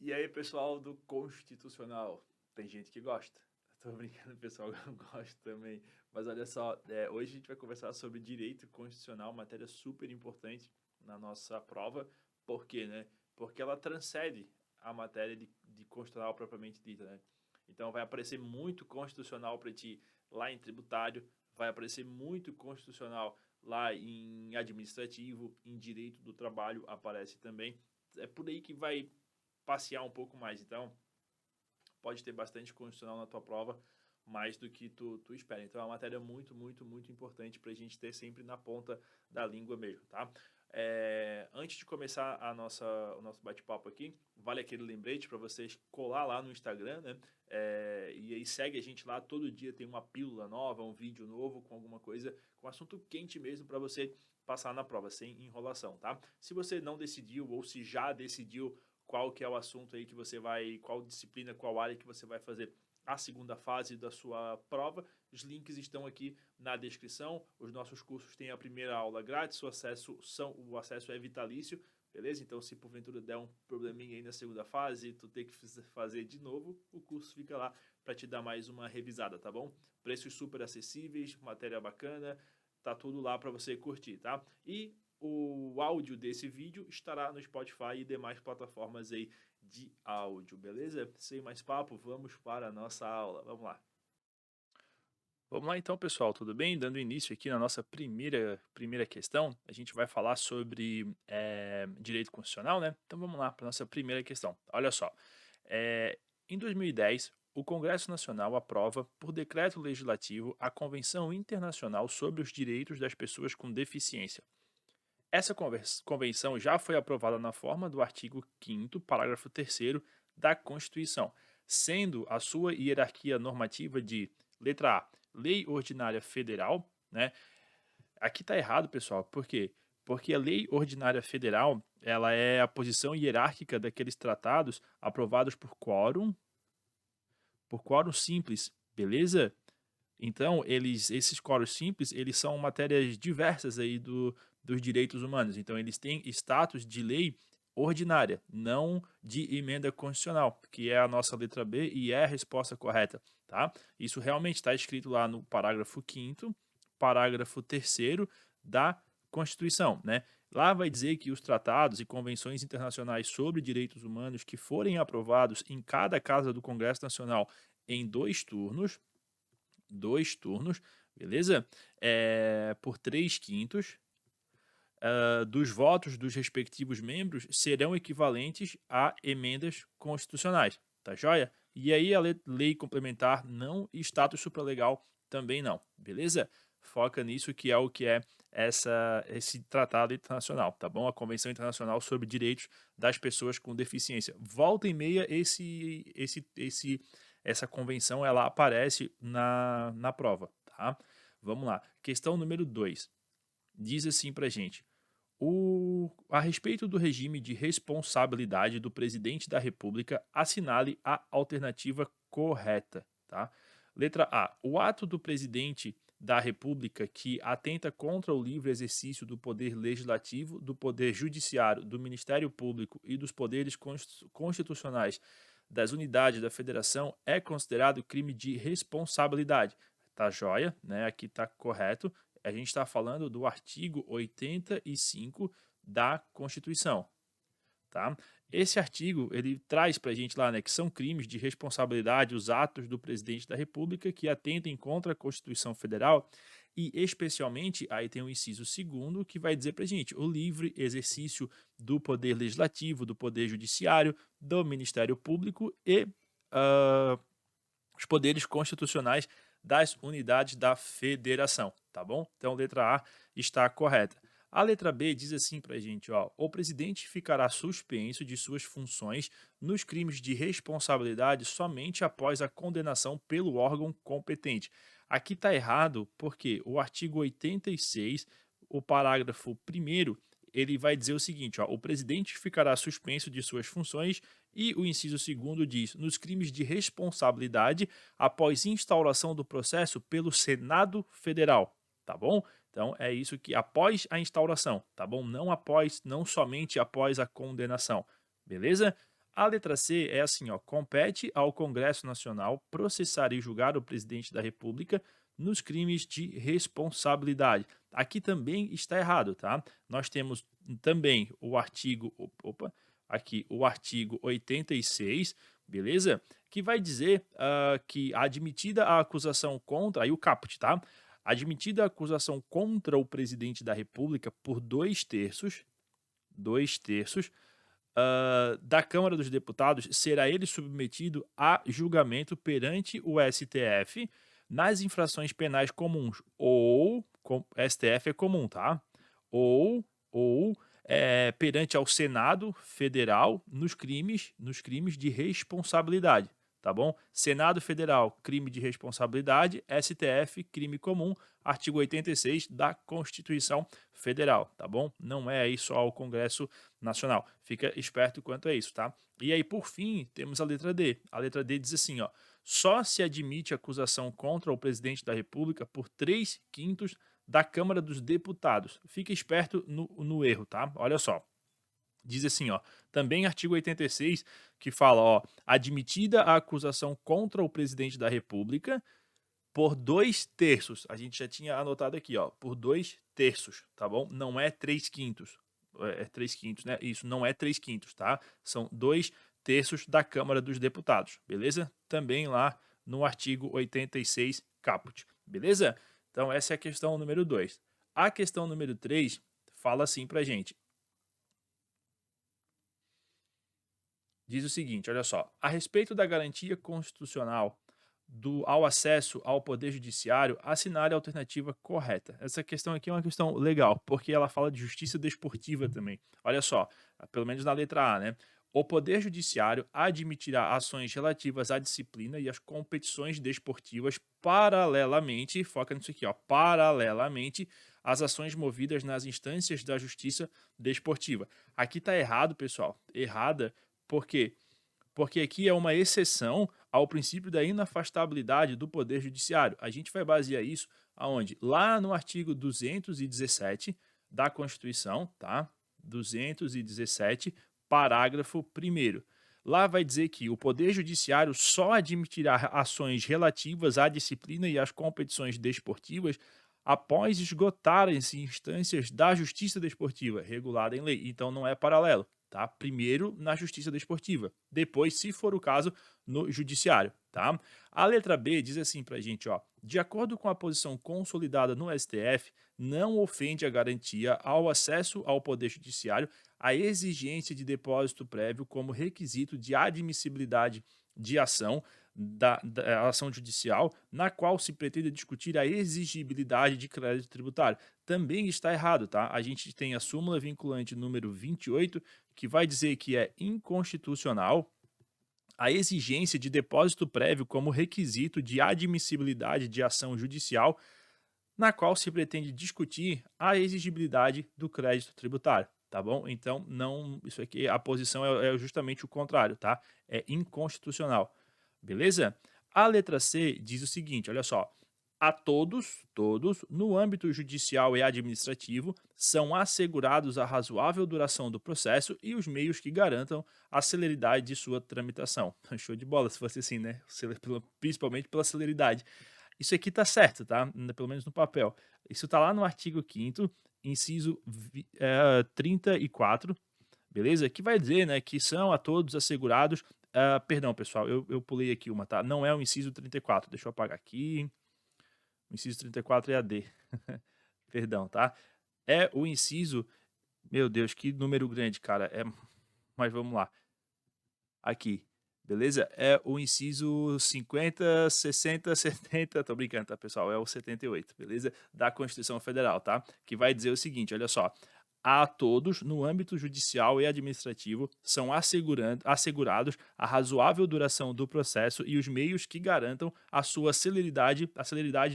E aí, pessoal do Constitucional? Tem gente que gosta. Tô brincando, pessoal, eu gosto também. Mas olha só, hoje a gente vai conversar sobre direito constitucional, matéria super importante na nossa prova. Por quê, né? Porque ela transcende a matéria de constitucional propriamente dita, né? Então vai aparecer muito constitucional para ti lá em tributário, vai aparecer muito constitucional lá em administrativo, em direito do trabalho aparece também. É por aí que vai passear um pouco mais. Então, pode ter bastante condicional na tua prova, mais do que tu espera. Então, é uma matéria muito, muito, muito importante para a gente ter sempre na ponta da língua mesmo, tá? Antes de começar o nosso bate-papo aqui, vale aquele lembrete para vocês colar lá no Instagram, né? E aí segue a gente lá, todo dia tem uma pílula nova, um vídeo novo com alguma coisa, com assunto quente mesmo para você passar na prova, sem enrolação, tá? Se você não decidiu ou se já decidiu qual que é o assunto aí que você vai, qual disciplina, qual área que você vai fazer a segunda fase da sua prova. Os links estão aqui na descrição. Os nossos cursos têm a primeira aula grátis, o acesso é vitalício, beleza? Então, se porventura der um probleminha aí na segunda fase, tu ter que fazer de novo, o curso fica lá para te dar mais uma revisada, tá bom? Preços super acessíveis, matéria bacana, tá tudo lá para você curtir, tá? E o áudio desse vídeo estará no Spotify e demais plataformas aí de áudio, beleza? Sem mais papo, vamos para a nossa aula. Vamos lá. Vamos lá então, pessoal, tudo bem? Dando início aqui na nossa primeira questão, a gente vai falar sobre direito constitucional, né? Então vamos lá para a nossa primeira questão. Olha só, em 2010, o Congresso Nacional aprova, por decreto legislativo, a Convenção Internacional sobre os Direitos das Pessoas com Deficiência. Essa convenção já foi aprovada na forma do artigo 5º, parágrafo 3º da Constituição, sendo a sua hierarquia normativa de, letra A, Lei Ordinária Federal, né? Aqui está errado, pessoal, por quê? Porque a Lei Ordinária Federal, ela é a posição hierárquica daqueles tratados aprovados por quórum simples, beleza? Então, esses quóruns simples, eles são matérias diversas aí dos direitos humanos. Então, eles têm status de lei ordinária, não de emenda constitucional, que é a nossa letra B e é a resposta correta, tá? Isso realmente está escrito lá no parágrafo 5º, parágrafo 3º da Constituição, né? Lá vai dizer que os tratados e convenções internacionais sobre direitos humanos que forem aprovados em cada casa do Congresso Nacional em dois turnos, beleza? Por 3/5 dos votos dos respectivos membros serão equivalentes a emendas constitucionais, tá joia? E aí a lei complementar não e status supralegal também não, beleza? Foca nisso que é esse tratado internacional, tá bom? A Convenção Internacional sobre Direitos das Pessoas com Deficiência. Volta e meia essa convenção ela aparece na prova, tá? Vamos lá. Questão número 2. Diz assim pra gente: a respeito do regime de responsabilidade do presidente da República, assinale a alternativa correta, tá? Letra A. O ato do presidente da República que atenta contra o livre exercício do poder legislativo, do poder judiciário, do Ministério Público e dos poderes constitucionais das unidades da Federação é considerado crime de responsabilidade. Tá joia, né? Aqui tá correto. A gente está falando do artigo 85 da Constituição, tá? Esse artigo, ele traz para a gente lá, né, que são crimes de responsabilidade os atos do presidente da República que atentem contra a Constituição Federal e, especialmente, aí tem o inciso segundo que vai dizer para a gente o livre exercício do poder legislativo, do poder judiciário, do Ministério Público e os poderes constitucionais das unidades da federação, tá bom? Então, letra A está correta. A letra B diz assim para a gente, ó, o presidente ficará suspenso de suas funções nos crimes de responsabilidade somente após a condenação pelo órgão competente. Aqui está errado porque o artigo 86, o parágrafo 1º, ele vai dizer o seguinte, ó, o presidente ficará suspenso de suas funções e o inciso segundo diz, nos crimes de responsabilidade após instauração do processo pelo Senado Federal, tá bom? Então é isso que após a instauração, tá bom? Não somente após a condenação, beleza? A letra C é assim, ó, compete ao Congresso Nacional processar e julgar o presidente da República nos crimes de responsabilidade. Aqui também está errado, tá? Nós temos também o artigo, opa, aqui o artigo 86, beleza? Que vai dizer que admitida a acusação contra, aí o caput, tá? Admitida a acusação contra o presidente da República por dois terços da Câmara dos Deputados, será ele submetido a julgamento perante o STF nas infrações penais comuns, ou STF é comum, tá? Ou, ou perante ao Senado Federal nos crimes de responsabilidade, tá bom? Senado Federal, crime de responsabilidade, STF, crime comum, artigo 86 da Constituição Federal, tá bom? Não é aí só o Congresso Nacional. Fica esperto quanto a isso, tá? E aí, por fim, temos a letra D. A letra D diz assim, ó: só se admite acusação contra o presidente da República por 3/5 da Câmara dos Deputados. Fica esperto no erro, tá? Olha só. Diz assim, ó, também artigo 86, que fala, ó, admitida a acusação contra o presidente da República por 2/3. A gente já tinha anotado aqui, ó, por 2/3, tá bom? Não é 3/5. É 3/5, né? Isso, não é 3/5, tá? São 2/3 da Câmara dos Deputados, beleza? Também lá no artigo 86, caput, beleza? Então, essa é a questão número 2. A questão número 3 fala assim pra gente. Diz o seguinte, olha só: a respeito da garantia constitucional ao acesso ao poder judiciário, assinale a alternativa correta. Essa questão aqui é uma questão legal, porque ela fala de justiça desportiva também. Olha só, pelo menos na letra A, né? O Poder Judiciário admitirá ações relativas à disciplina e às competições desportivas paralelamente, foca nisso aqui, ó, paralelamente às ações movidas nas instâncias da justiça desportiva. Aqui tá errado, pessoal. Errada, por quê? Porque aqui é uma exceção ao princípio da inafastabilidade do Poder Judiciário. A gente vai basear isso aonde? Lá no artigo 217 da Constituição, tá? 217, parágrafo 1º. Lá vai dizer que o Poder Judiciário só admitirá ações relativas à disciplina e às competições desportivas após esgotarem-se instâncias da justiça desportiva regulada em lei. Então não é paralelo, tá? Primeiro na justiça desportiva, depois, se for o caso, no judiciário, tá? A letra B diz assim pra gente, ó: de acordo com a posição consolidada no STF, não ofende a garantia ao acesso ao poder judiciário a exigência de depósito prévio como requisito de admissibilidade de ação da ação judicial, na qual se pretende discutir a exigibilidade de crédito tributário. Também está errado, tá? A gente tem a súmula vinculante número 28, que vai dizer que é inconstitucional a exigência de depósito prévio como requisito de admissibilidade de ação judicial, na qual se pretende discutir a exigibilidade do crédito tributário, tá bom? Então, não, isso aqui, a posição é justamente o contrário, tá? É inconstitucional, beleza? A letra C diz o seguinte, olha só: a todos, no âmbito judicial e administrativo, são assegurados a razoável duração do processo e os meios que garantam a celeridade de sua tramitação. Show de bola, se fosse assim, né? Principalmente pela celeridade. Isso aqui tá certo, tá? Pelo menos no papel. Isso tá lá no artigo 5º, inciso 34, beleza? Que vai dizer, né, que são a todos assegurados. Perdão, pessoal, eu pulei aqui uma, tá? Não é o inciso 34, deixa eu apagar aqui. O inciso 34 é a D. Perdão, tá? É o inciso. Meu Deus, que número grande, cara. Mas vamos lá. Aqui, beleza? É o inciso 50, 60, 70. Tô brincando, tá, pessoal? É o 78, beleza? Da Constituição Federal, tá? Que vai dizer o seguinte: olha só. A todos, no âmbito judicial e administrativo, são assegurados a razoável duração do processo e os meios que garantam a celeridade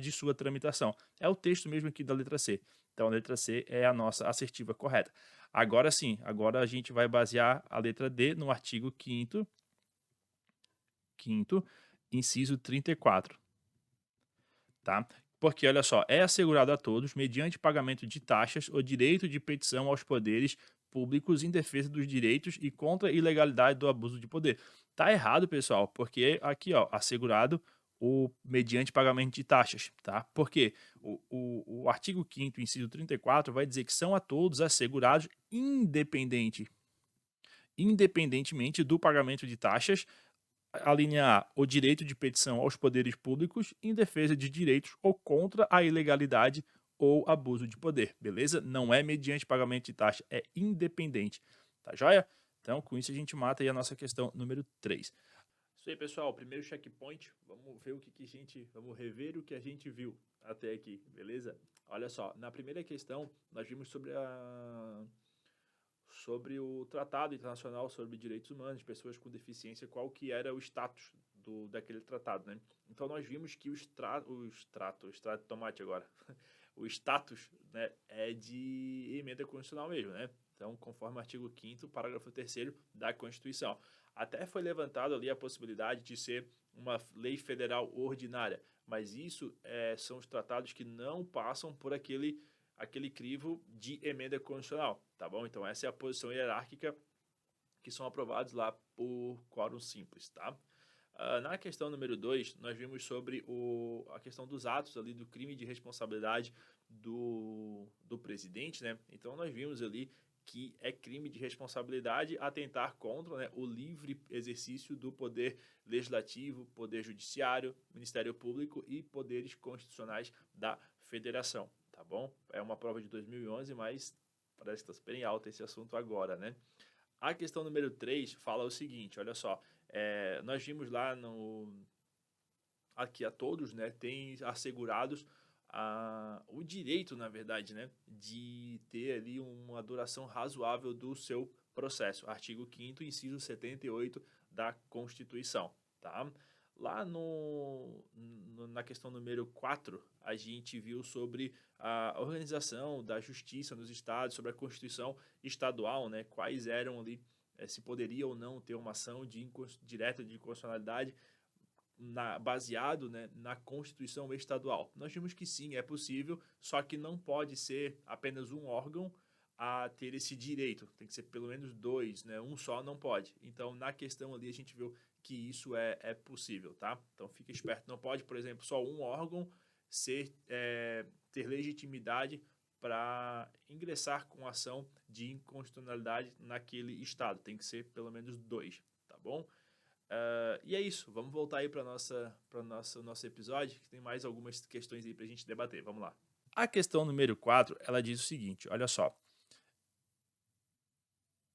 de sua tramitação. É o texto mesmo aqui da letra C. Então, a letra C é a nossa assertiva correta. Agora sim, agora a gente vai basear a letra D no artigo 5º, inciso 34, tá? Porque, olha só, é assegurado a todos, mediante pagamento de taxas, o direito de petição aos poderes públicos em defesa dos direitos e contra a ilegalidade do abuso de poder. Tá errado, pessoal, porque aqui, ó, assegurado o mediante pagamento de taxas, tá? Porque o artigo 5º, inciso 34, vai dizer que são a todos assegurados independentemente do pagamento de taxas, a linha A, o direito de petição aos poderes públicos em defesa de direitos ou contra a ilegalidade ou abuso de poder, beleza? Não é mediante pagamento de taxa, é independente, tá joia? Então, com isso a gente mata aí a nossa questão número 3. Isso aí, pessoal. Primeiro checkpoint. Vamos ver vamos rever o que a gente viu até aqui, beleza? Olha só, na primeira questão nós vimos sobre o Tratado Internacional sobre Direitos Humanos de Pessoas com Deficiência, qual que era o status daquele tratado, né? Então nós vimos que o extrato de tomate agora, o status, né, é de emenda constitucional mesmo, né? Então, conforme o artigo 5º, parágrafo 3º da Constituição. Até foi levantado ali a possibilidade de ser uma lei federal ordinária, mas isso são os tratados que não passam por aquele crivo de emenda constitucional, tá bom? Então essa é a posição hierárquica que são aprovados lá por quórum simples, tá? Na questão número 2, nós vimos sobre a questão dos atos ali do crime de responsabilidade do presidente, né? Então nós vimos ali que é crime de responsabilidade atentar contra, né, o livre exercício do poder legislativo, poder judiciário, Ministério Público e poderes constitucionais da federação, tá bom? É uma prova de 2011, mas parece que está super em alta esse assunto agora, né? A questão número 3 fala o seguinte, olha só, nós vimos lá aqui a todos, né, tem assegurados o direito, na verdade, né, de ter ali uma duração razoável do seu processo. Artigo 5º, inciso 78 da Constituição, tá? Lá na questão número 4, a gente viu sobre a organização da justiça nos estados, sobre a Constituição estadual, né, quais eram ali, se poderia ou não ter uma ação direta de inconstitucionalidade baseado, né, na Constituição estadual. Nós vimos que sim, é possível, só que não pode ser apenas um órgão a ter esse direito. Tem que ser pelo menos dois, né? Um só não pode. Então, na questão ali, a gente viu que isso é possível, tá? Então, fica esperto. Não pode, por exemplo, só um órgão ter legitimidade para ingressar com ação de inconstitucionalidade naquele estado. Tem que ser pelo menos dois, tá bom? E é isso, vamos voltar aí para nosso episódio, que tem mais algumas questões aí para a gente debater. Vamos lá. A questão número 4, ela diz o seguinte, olha só.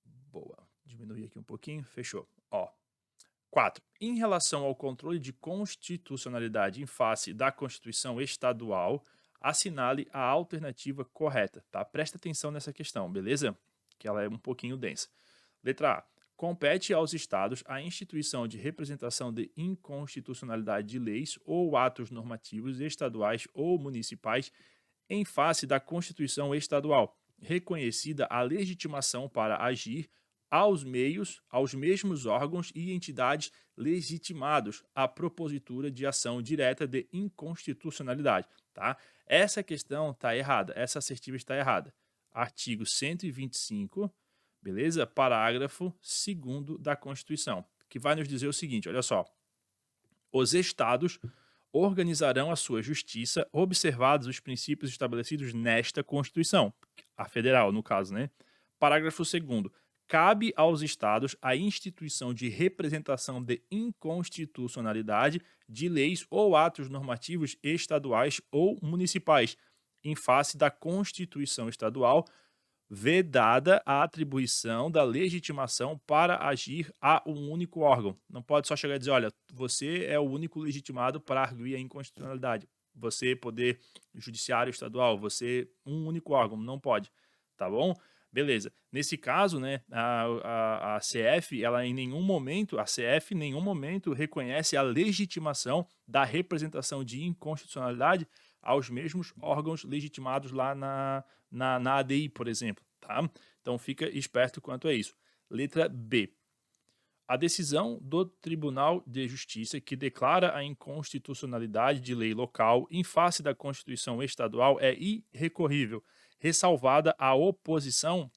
Boa, diminuir aqui um pouquinho, fechou. Ó, 4. Em relação ao controle de constitucionalidade em face da Constituição Estadual, assinale a alternativa correta, tá? Presta atenção nessa questão, beleza? Que ela é um pouquinho densa. Letra A. Compete aos estados a instituição de representação de inconstitucionalidade de leis ou atos normativos estaduais ou municipais em face da Constituição Estadual, reconhecida a legitimação para agir aos mesmos órgãos e entidades legitimados à propositura de ação direta de inconstitucionalidade, tá? Essa questão está errada, essa assertiva está errada. Artigo 125, beleza? Parágrafo 2º da Constituição, que vai nos dizer o seguinte, olha só. Os estados organizarão a sua justiça, observados os princípios estabelecidos nesta Constituição, a federal, no caso, né? Parágrafo 2º. Cabe aos estados a instituição de representação de inconstitucionalidade de leis ou atos normativos estaduais ou municipais, em face da Constituição Estadual, vedada a atribuição da legitimação para agir a um único órgão. Não pode só chegar e dizer, olha, você é o único legitimado para arguir a inconstitucionalidade. Você, poder judiciário estadual, você, um único órgão, não pode, tá bom? Beleza. Nesse caso, né, a CF, ela em nenhum momento reconhece a legitimação da representação de inconstitucionalidade aos mesmos órgãos legitimados lá na ADI, por exemplo, tá? Então fica esperto quanto a isso. Letra B. A decisão do Tribunal de Justiça que declara a inconstitucionalidade de lei local em face da Constituição Estadual é irrecorrível, ressalvada a oposição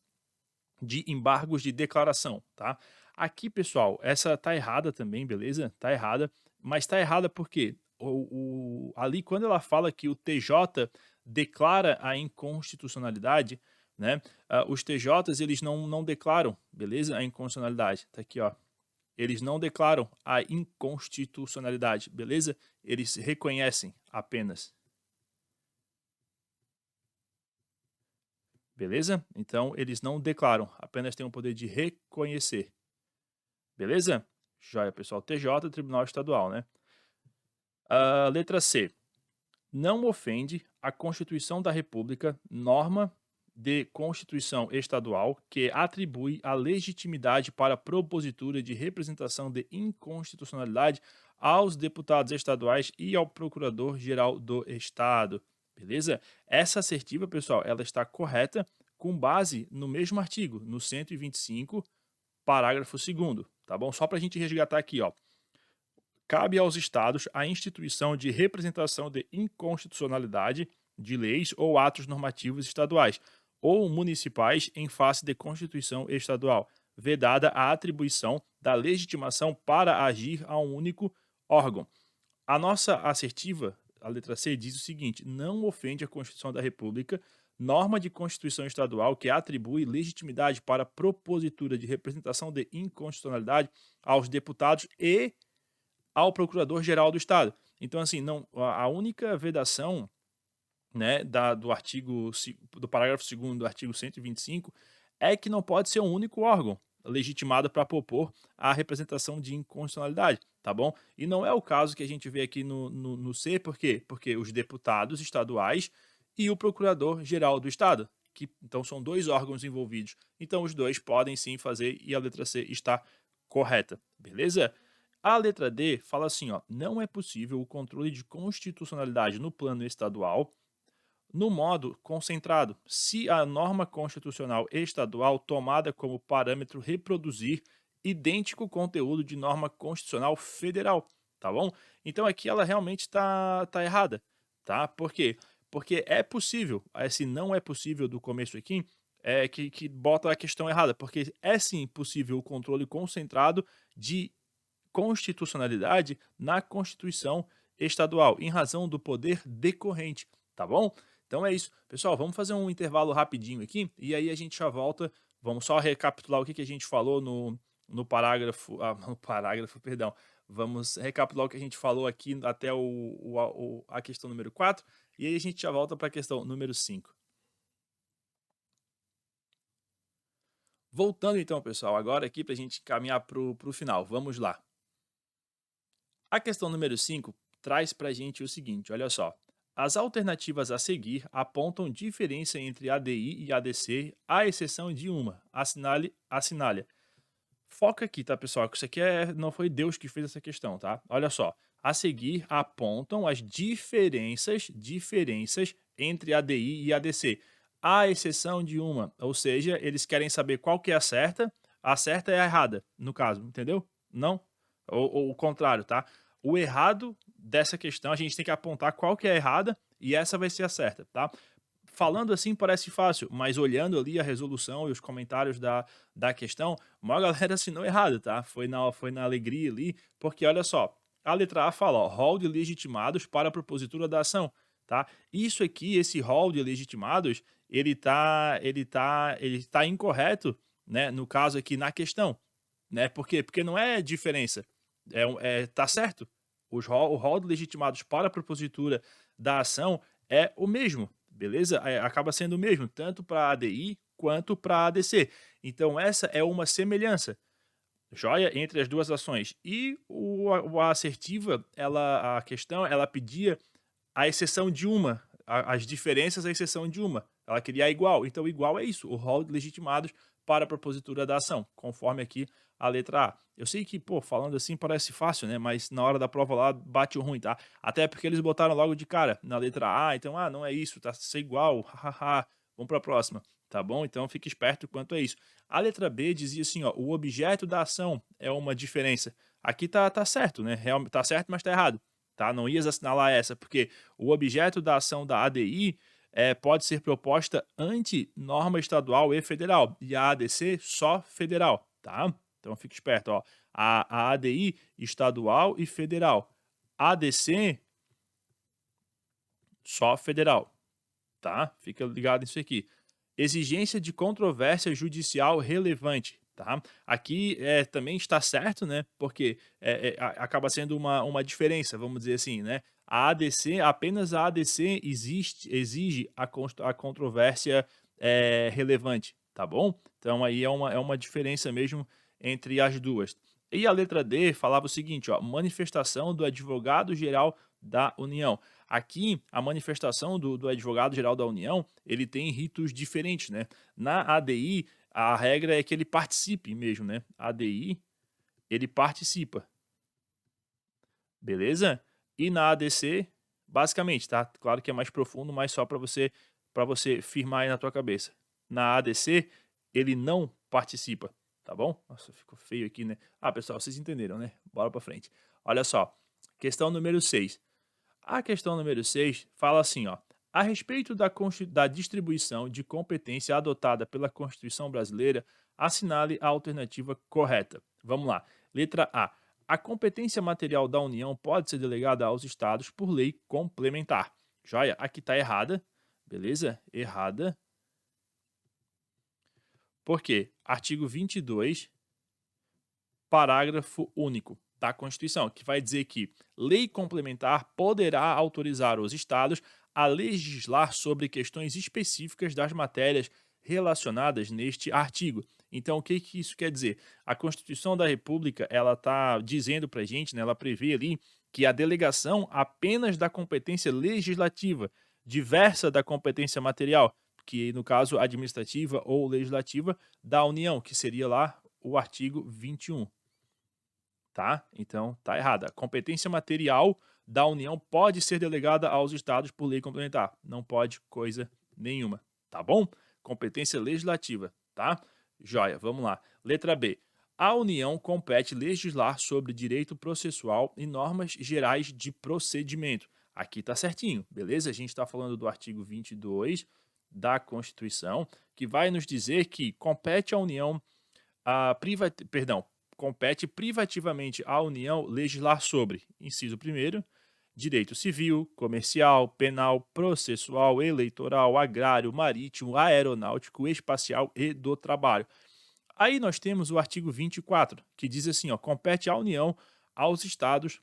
de embargos de declaração, tá? Aqui, pessoal, essa tá errada também, beleza? Tá errada, mas tá errada porque ali quando ela fala que o TJ declara a inconstitucionalidade, né? Os TJs, eles não declaram, beleza? A inconstitucionalidade. Tá aqui, ó. Eles não declaram a inconstitucionalidade, beleza? Eles reconhecem apenas. Beleza? Então, eles não declaram, apenas têm o poder de reconhecer. Beleza? Joia, pessoal. TJ, Tribunal Estadual, né? Letra C. Não ofende a Constituição da República, norma de Constituição Estadual que atribui a legitimidade para a propositura de representação de inconstitucionalidade aos deputados estaduais e ao Procurador-Geral do Estado. Beleza? Essa assertiva, pessoal, ela está correta com base no mesmo artigo, no 125, parágrafo 2º, tá bom? Só para a gente resgatar aqui, ó. Cabe aos estados a instituição de representação de inconstitucionalidade de leis ou atos normativos estaduais ou municipais em face de Constituição estadual, vedada a atribuição da legitimação para agir a um único órgão. A nossa assertiva, a letra C, diz o seguinte: não ofende a Constituição da República, norma de Constituição estadual que atribui legitimidade para propositura de representação de inconstitucionalidade aos deputados e ao Procurador-Geral do Estado. Então, assim, não, a única vedação, né, do artigo, do parágrafo 2º do artigo 125 é que não pode ser um único órgão legitimado para propor a representação de inconstitucionalidade, tá bom? E não é o caso que a gente vê aqui no C, por quê? Porque os deputados estaduais e o Procurador-Geral do Estado, que então são dois órgãos envolvidos. Então os dois podem sim fazer e a letra C está correta, beleza? A letra D fala assim, ó, não é possível o controle de constitucionalidade no plano estadual no modo concentrado, se a norma constitucional estadual tomada como parâmetro reproduzir idêntico conteúdo de norma constitucional federal, tá bom? Então aqui ela realmente tá errada, tá? Por quê? Porque é possível, esse não é possível do começo aqui, é que bota a questão errada, porque é sim possível o controle concentrado de constitucionalidade na Constituição estadual, em razão do poder decorrente, tá bom? Então é isso. Pessoal, vamos fazer um intervalo rapidinho aqui e aí a gente já volta. Vamos só recapitular o que a gente falou no parágrafo, no parágrafo, perdão. Vamos recapitular o que a gente falou aqui até a questão número 4 e aí a gente já volta para a questão número 5. Voltando então, pessoal, agora aqui para a gente caminhar para o final. Vamos lá. A questão número 5 traz para a gente o seguinte, olha só. As alternativas a seguir apontam diferença entre ADI e ADC, à exceção de uma, assinale. Foca aqui, tá, pessoal? Que isso aqui não foi Deus que fez essa questão, tá? Olha só. A seguir apontam as diferenças entre ADI e ADC, à exceção de uma. Ou seja, eles querem saber qual que é a certa é a errada, no caso, entendeu? Não? Ou o contrário, tá? O errado dessa questão, a gente tem que apontar qual que é a errada e essa vai ser a certa, tá? Falando assim parece fácil, mas olhando ali a resolução e os comentários da questão, uma galera assinou errado, tá? Foi na alegria ali, porque olha só, a letra A fala, ó, rol de legitimados para a propositura da ação, tá? Isso aqui, esse rol de legitimados, ele tá incorreto, né? No caso aqui na questão, né? Por quê? Porque não é diferença, tá certo. O rol de legitimados para a propositura da ação é o mesmo, beleza? Acaba sendo o mesmo, tanto para ADI quanto para ADC. Então, essa é uma semelhança, joia, entre as duas ações. E a assertiva, a questão, ela pedia a exceção de uma, as diferenças à exceção de uma. Ela queria a igual. Então, igual é isso, o rol de legitimados para a propositura da ação, conforme aqui a letra A. Eu sei que, pô, falando assim parece fácil, né? Mas na hora da prova lá bate o ruim, tá? Até porque eles botaram logo de cara na letra A, então, não é isso, tá ser igual, hahaha, vamos para a próxima, tá bom? Então fique esperto quanto a isso. A letra B dizia assim, ó, o objeto da ação é uma diferença. Aqui tá certo, né? Tá certo, mas tá errado, tá? Não ias assinalar essa, porque o objeto da ação da ADI pode ser proposta ante norma estadual e federal, e a ADC só federal, tá? Então fique esperto, ó. A ADI estadual e federal. ADC só federal, tá? Fica ligado nisso aqui. Exigência de controvérsia judicial relevante, tá? Aqui também está certo, né? Porque acaba sendo uma diferença, vamos dizer assim, né? A ADC, apenas a ADC exige a controvérsia relevante, tá bom? Então aí é uma diferença mesmo entre as duas. E a letra D falava o seguinte, ó, manifestação do advogado-geral da União. Aqui, a manifestação do advogado-geral da União, ele tem ritos diferentes, né? Na ADI, a regra é que ele participe mesmo, né? ADI, ele participa, beleza? E na ADC, basicamente, tá? Claro que é mais profundo, mas só para você firmar aí na tua cabeça. Na ADC, ele não participa, tá bom? Nossa, ficou feio aqui, né? Ah, pessoal, vocês entenderam, né? Bora para frente. Olha só, questão número 6. A questão número 6 fala assim, ó. A respeito da distribuição de competência adotada pela Constituição Brasileira, assinale a alternativa correta. Vamos lá. Letra A. A competência material da União pode ser delegada aos estados por lei complementar. Joia? Aqui está errada. Beleza? Errada. Por quê? Artigo 22, parágrafo único da Constituição, que vai dizer que lei complementar poderá autorizar os estados a legislar sobre questões específicas das matérias relacionadas neste artigo. Então, o que isso quer dizer? A Constituição da República, ela está dizendo para a gente, né, ela prevê ali que a delegação apenas da competência legislativa, diversa da competência material, que no caso administrativa ou legislativa da União, que seria lá o artigo 21. Tá? Então, tá errada. A competência material da União pode ser delegada aos estados por lei complementar. Não pode coisa nenhuma, tá bom? Competência legislativa, tá? Joia, vamos lá. Letra B. A União compete legislar sobre direito processual e normas gerais de procedimento. Aqui tá certinho, beleza? A gente está falando do artigo 22 da Constituição, que vai nos dizer que compete à União compete privativamente à União legislar sobre, inciso 1º, direito civil, comercial, penal, processual, eleitoral, agrário, marítimo, aeronáutico, espacial e do trabalho. Aí nós temos o artigo 24, que diz assim, ó, compete à União, aos estados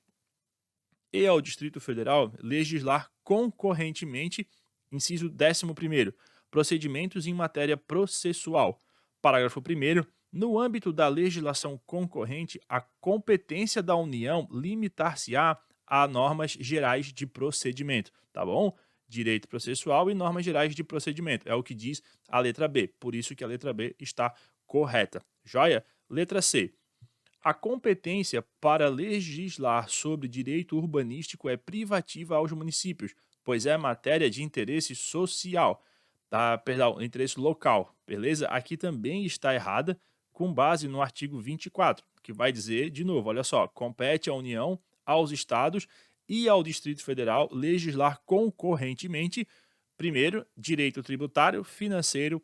e ao Distrito Federal legislar concorrentemente, inciso 11º, procedimentos em matéria processual. Parágrafo 1º, no âmbito da legislação concorrente, a competência da União limitar-se-á a normas gerais de procedimento, tá bom? Direito processual e normas gerais de procedimento, é o que diz a letra B, por isso que a letra B está correta. Joia? Letra C. A competência para legislar sobre direito urbanístico é privativa aos municípios, pois é matéria de interesse social, interesse local, beleza? Aqui também está errada, com base no artigo 24, que vai dizer, de novo, olha só, compete à União, aos estados e ao Distrito Federal legislar concorrentemente, primeiro, direito tributário, financeiro,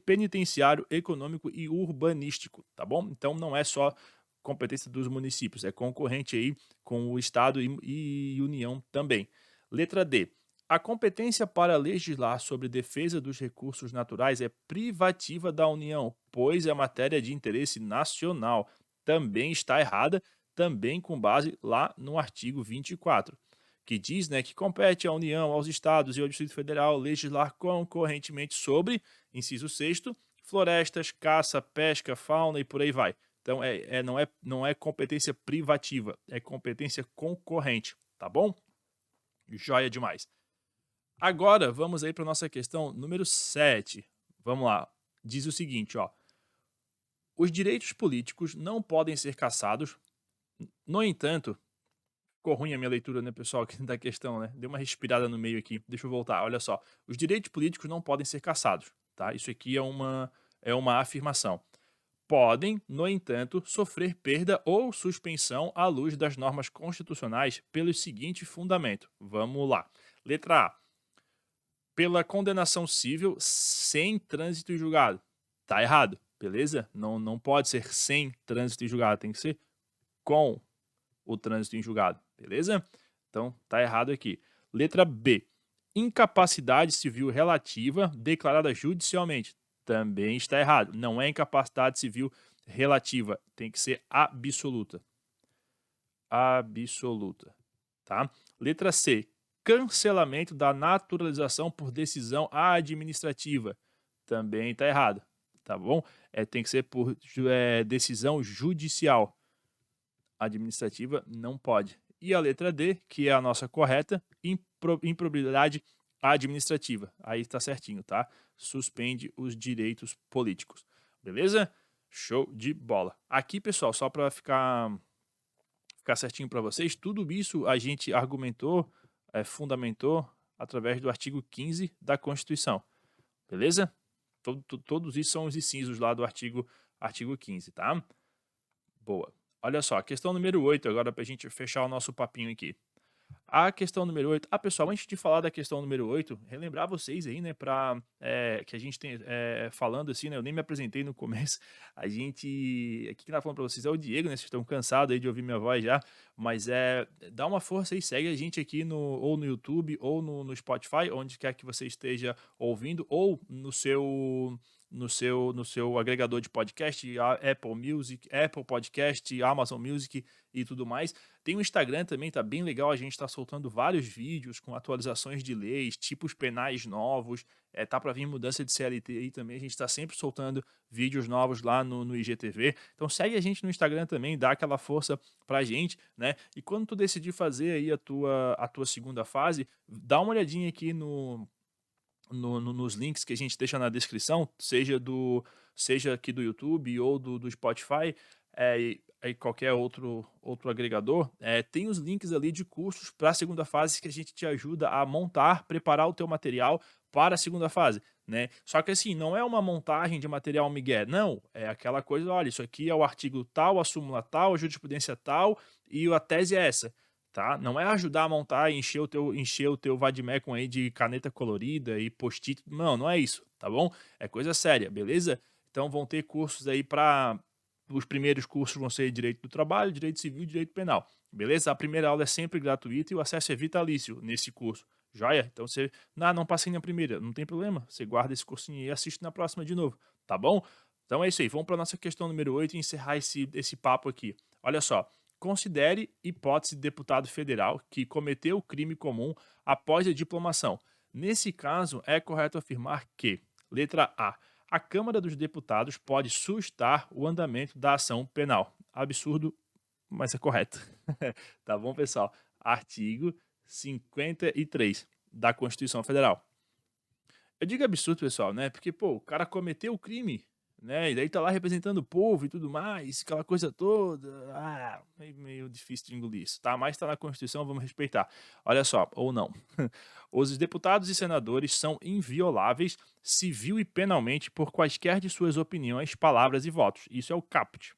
penitenciário, econômico e urbanístico, tá bom? Então não é só competência dos municípios, é concorrente aí com o Estado e União também. Letra D. A competência para legislar sobre defesa dos recursos naturais é privativa da União, pois é matéria de interesse nacional. Também está errada, também com base lá no artigo 24, que diz, né, que compete à União, aos Estados e ao Distrito Federal legislar concorrentemente sobre, inciso 6º, florestas, caça, pesca, fauna e por aí vai. Então, não é competência privativa, é competência concorrente, tá bom? Joia demais. Agora, vamos aí para a nossa questão número 7. Vamos lá. Diz o seguinte, ó. Os direitos políticos não podem ser cassados. No entanto, ficou ruim a minha leitura, né, pessoal, aqui da questão, né? Deu uma respirada no meio aqui. Deixa eu voltar, olha só. Os direitos políticos não podem ser cassados, tá? Isso aqui é uma afirmação. Podem, no entanto, sofrer perda ou suspensão à luz das normas constitucionais pelo seguinte fundamento. Vamos lá. Letra A. pela condenação civil sem trânsito em julgado. Tá errado, beleza? Não pode ser sem trânsito em julgado, tem que ser com o trânsito em julgado, beleza? Então, tá errado aqui. Letra B. Incapacidade civil relativa declarada judicialmente. Também está errado. Não é incapacidade civil relativa, tem que ser absoluta. Absoluta, tá? Letra C. Cancelamento da naturalização por decisão administrativa. Também está errado, tá bom? Tem que ser por decisão judicial. Administrativa não pode. E a letra D, que é a nossa correta, improbidade administrativa. Aí está certinho, tá? Suspende os direitos políticos. Beleza? Show de bola. Aqui, pessoal, só para ficar certinho para vocês, tudo isso a gente argumentou, fundamentou através do artigo 15 da Constituição. Beleza? Todos isso são os incisos lá do artigo 15, tá? Boa. Olha só, questão número 8, agora para a gente fechar o nosso papinho aqui. A questão número 8. Pessoal, antes de falar da questão número 8, relembrar vocês aí, né, que a gente tem, falando assim, né, eu nem me apresentei no começo, aqui quem tá falando para vocês é o Diego, né, vocês estão cansados aí de ouvir minha voz já, mas dá uma força aí, segue a gente aqui ou no YouTube, ou no Spotify, onde quer que você esteja ouvindo, ou no seu agregador de podcast, Apple Music, Apple Podcast, Amazon Music e tudo mais. Tem o Instagram também, tá bem legal, a gente está soltando vários vídeos com atualizações de leis, tipos penais novos, tá para vir mudança de CLT aí também, a gente está sempre soltando vídeos novos lá no IGTV, então segue a gente no Instagram também, dá aquela força pra gente, né, e quando tu decidir fazer aí a tua segunda fase, dá uma olhadinha aqui nos links que a gente deixa na descrição, seja aqui do YouTube ou do Spotify, e qualquer outro agregador, tem os links ali de cursos para a segunda fase que a gente te ajuda a montar, preparar o teu material para a segunda fase, né? Só que assim, não é uma montagem de material migué, não, é aquela coisa, olha, isso aqui é o artigo tal, a súmula tal, a jurisprudência tal e a tese é essa. Tá? Não é ajudar a montar e encher o teu vademecum aí de caneta colorida e post-it. Não é isso, tá bom? É coisa séria, beleza? Então vão ter cursos aí os primeiros cursos vão ser Direito do Trabalho, Direito Civil e Direito Penal, beleza? A primeira aula é sempre gratuita e o acesso é vitalício nesse curso, joia? Então você, não passei na primeira, não tem problema, você guarda esse cursinho e assiste na próxima de novo, tá bom? Então é isso aí, vamos para nossa questão número 8 e encerrar esse papo aqui. Olha só, considere hipótese de deputado federal que cometeu crime comum após a diplomação. Nesse caso, é correto afirmar que, letra A Câmara dos Deputados pode sustar o andamento da ação penal. Absurdo, mas é correto. Tá bom, pessoal? Artigo 53 da Constituição Federal. Eu digo absurdo, pessoal, né? Porque, o cara cometeu o crime, né? E daí tá lá representando o povo e tudo mais, aquela coisa toda. Meio difícil de engolir isso, tá? Mas tá na Constituição, vamos respeitar. Olha só, ou não. Os deputados e senadores são invioláveis civil e penalmente por quaisquer de suas opiniões, palavras e votos. Isso é o caput.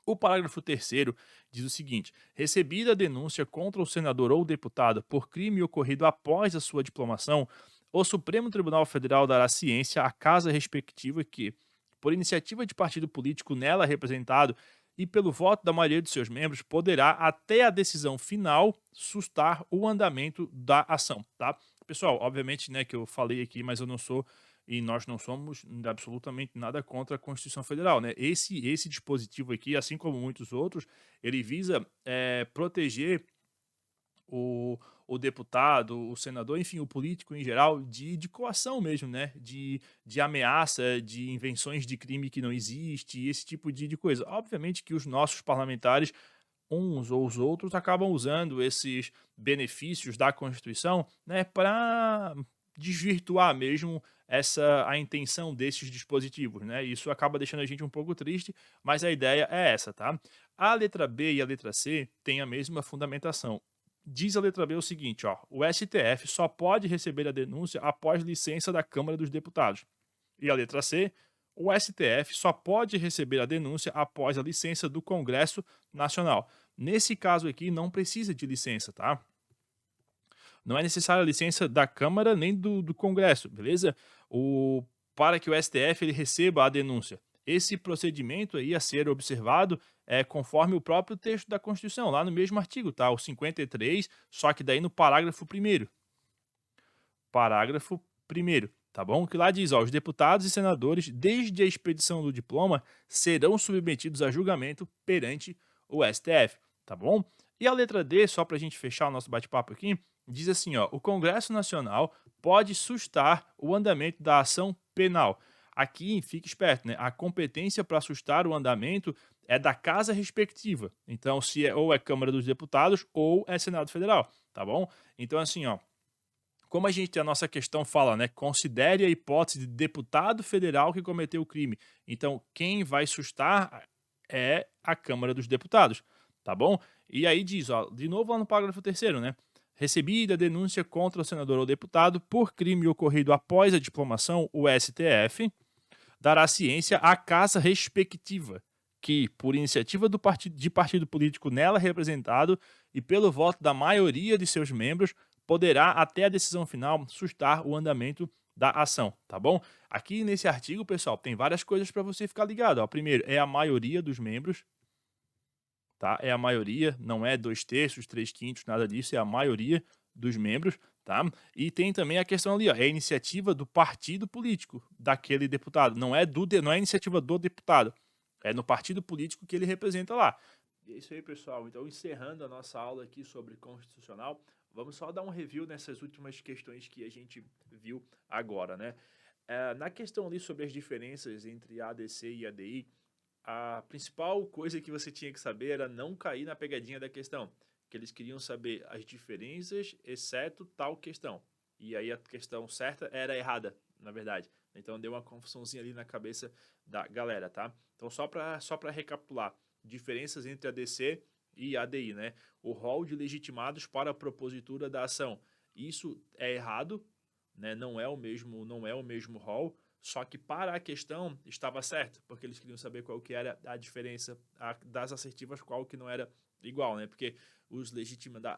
O parágrafo 3º diz o seguinte: recebida a denúncia contra o senador ou deputado por crime ocorrido após a sua diplomação, o Supremo Tribunal Federal dará ciência à casa respectiva que, por iniciativa de partido político nela representado e pelo voto da maioria de seus membros, poderá, até a decisão final, sustar o andamento da ação, tá? Pessoal, obviamente, né, que eu falei aqui, mas eu não sou e nós não somos absolutamente nada contra a Constituição Federal, né? Esse dispositivo aqui, assim como muitos outros, ele visa proteger o deputado, o senador, enfim, o político em geral, de coação mesmo, né? De ameaça, de invenções de crime que não existe, esse tipo de coisa. Obviamente que os nossos parlamentares, uns ou os outros, acabam usando esses benefícios da Constituição, né, para desvirtuar mesmo a intenção desses dispositivos, né? Isso acaba deixando a gente um pouco triste, mas a ideia é essa, tá? A letra B e a letra C têm a mesma fundamentação. Diz a letra B o seguinte, ó: o STF só pode receber a denúncia após licença da Câmara dos Deputados. E a letra C: o STF só pode receber a denúncia após a licença do Congresso Nacional. Nesse caso aqui, não precisa de licença, tá? não é necessária a licença da Câmara nem do Congresso, beleza? Para que o STF ele receba a denúncia. Esse procedimento aí a ser observado é conforme o próprio texto da Constituição, lá no mesmo artigo, tá? O 53, só que daí no parágrafo 1º. Parágrafo 1º, tá bom? Que lá diz, ó, os deputados e senadores, desde a expedição do diploma, serão submetidos a julgamento perante o STF, tá bom? E a letra D, só para a gente fechar o nosso bate-papo aqui, diz assim, ó, o Congresso Nacional pode sustar o andamento da ação penal. Aqui, fique esperto, né? A competência para sustar o andamento é da casa respectiva. Então, se é ou é Câmara dos Deputados ou é Senado Federal, tá bom? Então, assim, ó, como a gente tem a nossa questão fala, né, considere a hipótese de deputado federal que cometeu o crime. Então, quem vai sustar é a Câmara dos Deputados, tá bom? E aí diz, ó, de novo lá no parágrafo 3º, né? Recebida a denúncia contra o senador ou deputado por crime ocorrido após a diplomação, o STF dará ciência à casa respectiva, que, por iniciativa de partido político nela representado e pelo voto da maioria de seus membros, poderá, até a decisão final, sustar o andamento da ação, tá bom? Aqui nesse artigo, pessoal, tem várias coisas para você ficar ligado. Ó. Primeiro, é a maioria dos membros, tá? É a maioria, não é 2/3, 3/5, nada disso, é a maioria dos membros, tá? E tem também a questão ali, ó, é a iniciativa do partido político daquele deputado, não é a iniciativa do deputado, é no partido político que ele representa lá. E é isso aí, pessoal. Então, encerrando a nossa aula aqui sobre constitucional, vamos só dar um review nessas últimas questões que a gente viu agora, né? Na questão ali sobre as diferenças entre ADC e ADI, a principal coisa que você tinha que saber era não cair na pegadinha da questão, que eles queriam saber as diferenças, exceto tal questão. E aí a questão certa era errada, na verdade. Então deu uma confusãozinha ali na cabeça da galera, tá? Então só para recapitular, diferenças entre ADC e ADI, né? O rol de legitimados para a propositura da ação. Isso é errado, né? Não é o mesmo rol. Só que para a questão estava certo, porque eles queriam saber qual que era a diferença das assertivas, qual que não era igual, né? Porque os legitimados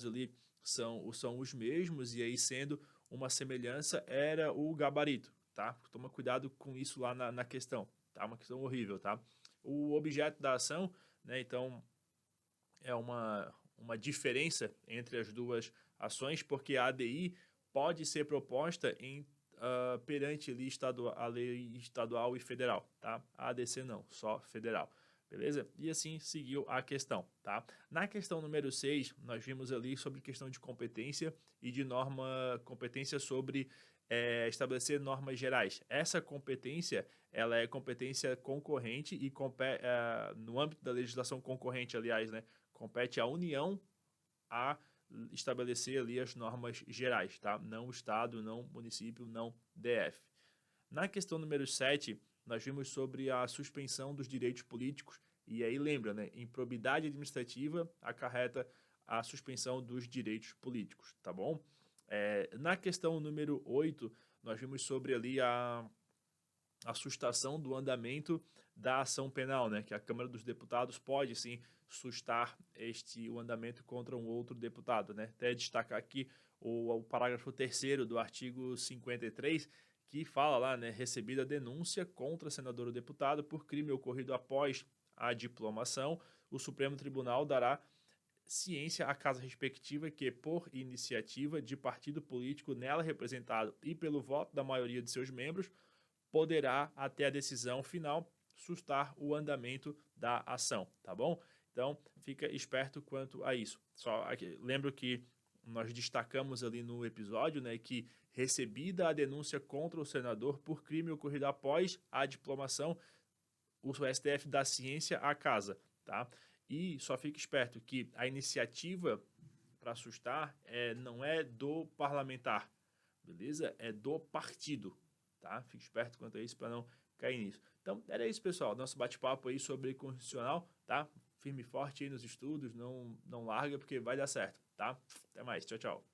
ali são os mesmos, e aí sendo uma semelhança era o gabarito, tá? Toma cuidado com isso lá na questão, tá? Uma questão horrível, tá? O objeto da ação, né? Então, é uma diferença entre as duas ações, porque a ADI pode ser proposta perante a lei estadual e federal, tá? A ADC não, só federal, beleza? E assim seguiu a questão, tá? Na questão número 6, nós vimos ali sobre questão de competência e de competência sobre estabelecer normas gerais. Essa competência, ela é competência concorrente e no âmbito da legislação concorrente, aliás, né? Compete à União a estabelecer ali as normas gerais, tá? Não o Estado, não o município, não DF. Na questão número 7, nós vimos sobre a suspensão dos direitos políticos, e aí lembra, né? Improbidade administrativa acarreta a suspensão dos direitos políticos, tá bom? Na questão número 8, nós vimos sobre ali a sustação do andamento da ação penal, né? Que a Câmara dos Deputados pode, sim, sustar o andamento contra um outro deputado, né? Até destacar aqui o parágrafo 3º do artigo 53, que fala lá, né? Recebida denúncia contra senador ou deputado por crime ocorrido após a diplomação, o Supremo Tribunal dará ciência à casa respectiva que, por iniciativa de partido político nela representado e pelo voto da maioria de seus membros, poderá, até a decisão final, sustar o andamento da ação, tá bom? Então, fica esperto quanto a isso. Só lembro que nós destacamos ali no episódio, né, que recebida a denúncia contra o senador por crime ocorrido após a diplomação, o STF dá ciência à casa, tá? E só fique esperto que a iniciativa para sustar não é do parlamentar, beleza? É do partido, tá? Fique esperto quanto a isso para não cair nisso. Então, era isso, pessoal. Nosso bate-papo aí sobre constitucional, tá? Firme e forte aí nos estudos, não larga porque vai dar certo, tá? Até mais, tchau, tchau.